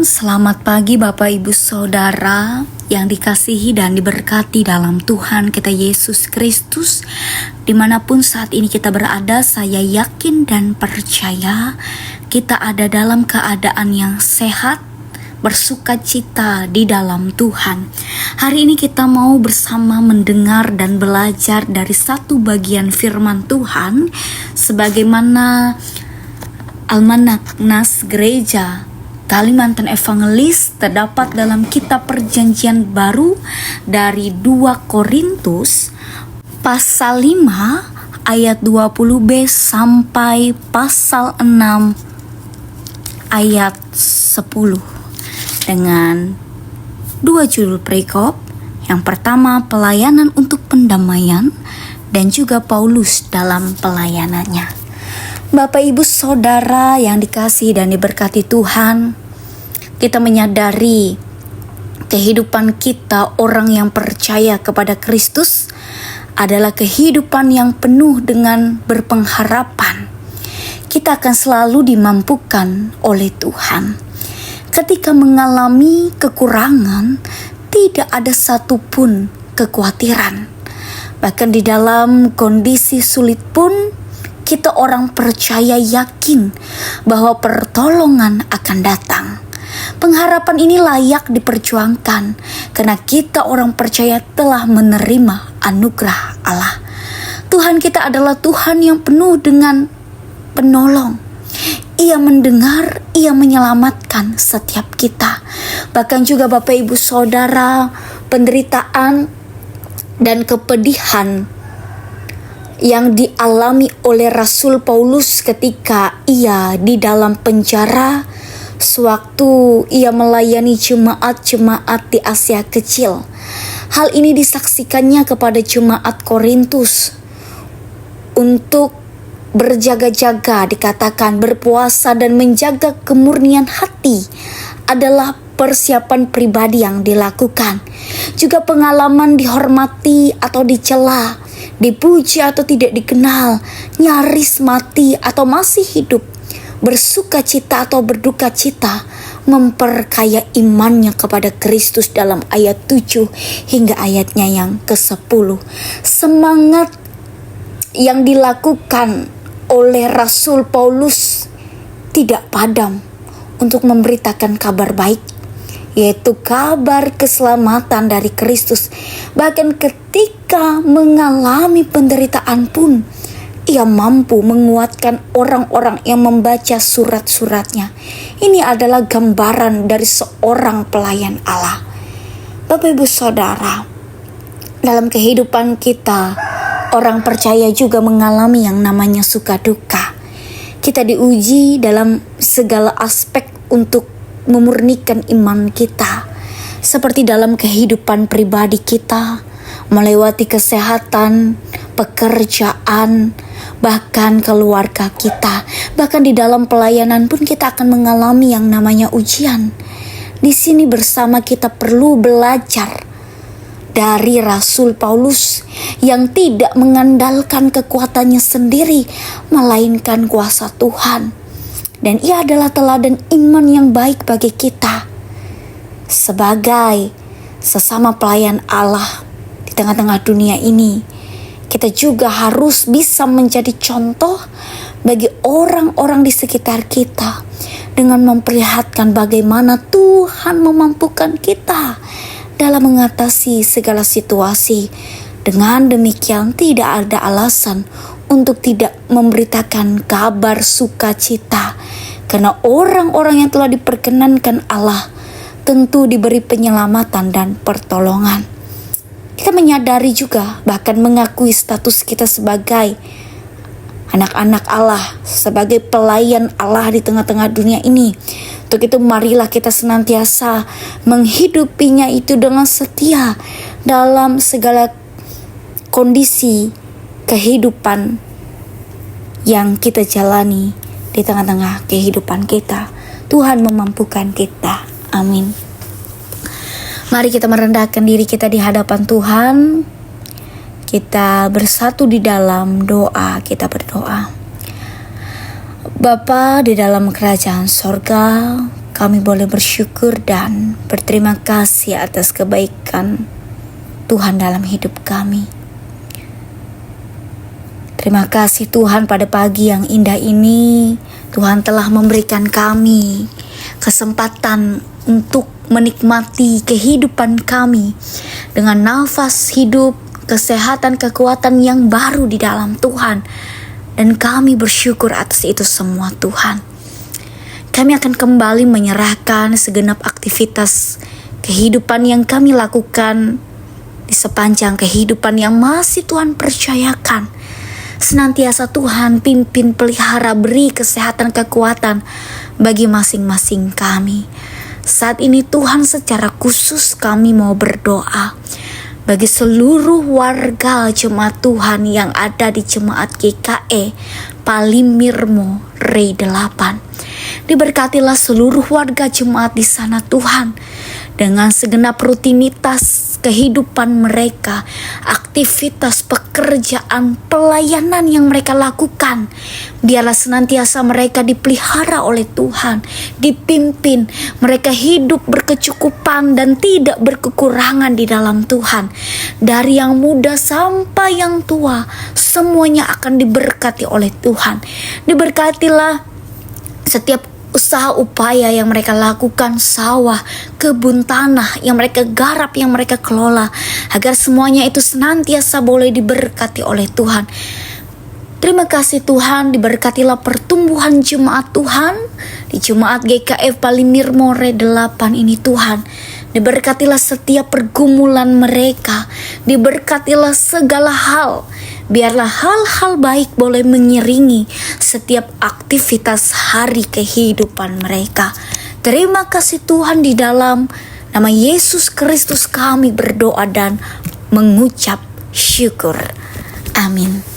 Selamat pagi Bapak Ibu Saudara yang dikasihi dan diberkati dalam Tuhan kita Yesus Kristus. Dimanapun saat ini kita berada, saya yakin dan percaya kita ada dalam keadaan yang sehat, bersukacita di dalam Tuhan. Hari ini kita mau bersama mendengar dan belajar dari satu bagian firman Tuhan, sebagaimana Almanak Nas Gereja Kalimantan Evangelis terdapat dalam kitab Perjanjian Baru dari 2 Korintus pasal 5 ayat 20b sampai pasal 6 ayat 10 dengan 2 judul perikop. Yang pertama, pelayanan untuk pendamaian, dan juga Paulus dalam pelayanannya. Bapak Ibu Saudara yang dikasihi dan diberkati Tuhan, kita menyadari kehidupan kita orang yang percaya kepada Kristus adalah kehidupan yang penuh dengan berpengharapan. Kita akan selalu dimampukan oleh Tuhan. Ketika mengalami kekurangan, tidak ada satupun kekhawatiran. Bahkan di dalam kondisi sulit pun, kita orang percaya yakin bahwa pertolongan akan datang. Pengharapan ini layak diperjuangkan karena kita orang percaya telah menerima anugerah Allah. Tuhan kita adalah Tuhan yang penuh dengan penolong. Ia mendengar, Ia menyelamatkan setiap kita. Bahkan juga Bapak Ibu Saudara, penderitaan dan kepedihan yang dialami oleh Rasul Paulus ketika ia di dalam penjara sewaktu ia melayani jemaat-jemaat di Asia Kecil. Hal ini disaksikannya kepada jemaat Korintus untuk berjaga-jaga, dikatakan berpuasa dan menjaga kemurnian hati adalah persiapan pribadi yang dilakukan. Juga pengalaman dihormati atau dicela, dipuji atau tidak dikenal, nyaris mati atau masih hidup, bersuka cita atau berduka cita, memperkaya imannya kepada Kristus dalam ayat 7 hingga ayatnya yang ke-10. Semangat yang dilakukan oleh Rasul Paulus tidak padam untuk memberitakan kabar baik, yaitu kabar keselamatan dari Kristus. Bahkan ketika mengalami penderitaan pun, ia mampu menguatkan orang-orang yang membaca surat-suratnya. Ini adalah gambaran dari seorang pelayan Allah. Bapak Ibu Saudara, dalam kehidupan kita, orang percaya juga mengalami yang namanya suka duka. Kita diuji dalam segala aspek untuk memurnikan iman kita, seperti dalam kehidupan pribadi kita, melewati kesehatan, pekerjaan, bahkan keluarga kita. Bahkan di dalam pelayanan pun kita akan mengalami yang namanya ujian. Di sini bersama kita perlu belajar dari Rasul Paulus yang tidak mengandalkan kekuatannya sendiri, melainkan kuasa Tuhan. Dan ia adalah teladan iman yang baik bagi kita. Sebagai sesama pelayan Allah di tengah-tengah dunia ini, kita juga harus bisa menjadi contoh bagi orang-orang di sekitar kita dengan memperlihatkan bagaimana Tuhan memampukan kita dalam mengatasi segala situasi. Dengan demikian tidak ada alasan untuk tidak memberitakan kabar sukacita, karena orang-orang yang telah diperkenankan Allah tentu diberi penyelamatan dan pertolongan. Kita menyadari juga, bahkan mengakui status kita sebagai anak-anak Allah, sebagai pelayan Allah di tengah-tengah dunia ini. Untuk itu marilah kita senantiasa menghidupinya itu dengan setia dalam segala kondisi kehidupan yang kita jalani di tengah-tengah kehidupan kita. Tuhan memampukan kita. Amin. Mari kita merendahkan diri kita di hadapan Tuhan. Kita bersatu di dalam doa. Kita berdoa. Bapa di dalam kerajaan sorga, kami boleh bersyukur dan berterima kasih atas kebaikan Tuhan dalam hidup kami. Terima kasih Tuhan, pada pagi yang indah ini Tuhan telah memberikan kami kesempatan untuk menikmati kehidupan kami dengan nafas hidup, kesehatan, kekuatan yang baru di dalam Tuhan. Dan kami bersyukur atas itu semua Tuhan. Kami akan kembali menyerahkan segenap aktivitas kehidupan yang kami lakukan di sepanjang kehidupan yang masih Tuhan percayakan. Senantiasa Tuhan pimpin, pelihara, beri kesehatan, kekuatan bagi masing-masing kami. Saat ini Tuhan, secara khusus kami mau berdoa bagi seluruh warga jemaat Tuhan yang ada di jemaat GKE Palimirmo Rei 8. Diberkatilah seluruh warga jemaat di sana Tuhan, dengan segenap rutinitas kehidupan mereka, aktivitas pekerjaan, pelayanan yang mereka lakukan. Biarlah senantiasa mereka dipelihara oleh Tuhan, dipimpin, mereka hidup berkecukupan dan tidak berkekurangan di dalam Tuhan. Dari yang muda sampai yang tua, semuanya akan diberkati oleh Tuhan. Diberkatilah setiap usaha upaya yang mereka lakukan, sawah, kebun tanah yang mereka garap, yang mereka kelola, agar semuanya itu senantiasa boleh diberkati oleh Tuhan. Terima kasih Tuhan, diberkatilah pertumbuhan jemaat Tuhan di jemaat GKF Palimirmo Rei 8 ini Tuhan. Diberkatilah setiap pergumulan mereka, diberkatilah segala hal. Biarlah hal-hal baik boleh mengiringi setiap aktivitas hari kehidupan mereka. Terima kasih Tuhan, di dalam nama Yesus Kristus kami berdoa dan mengucap syukur. Amin.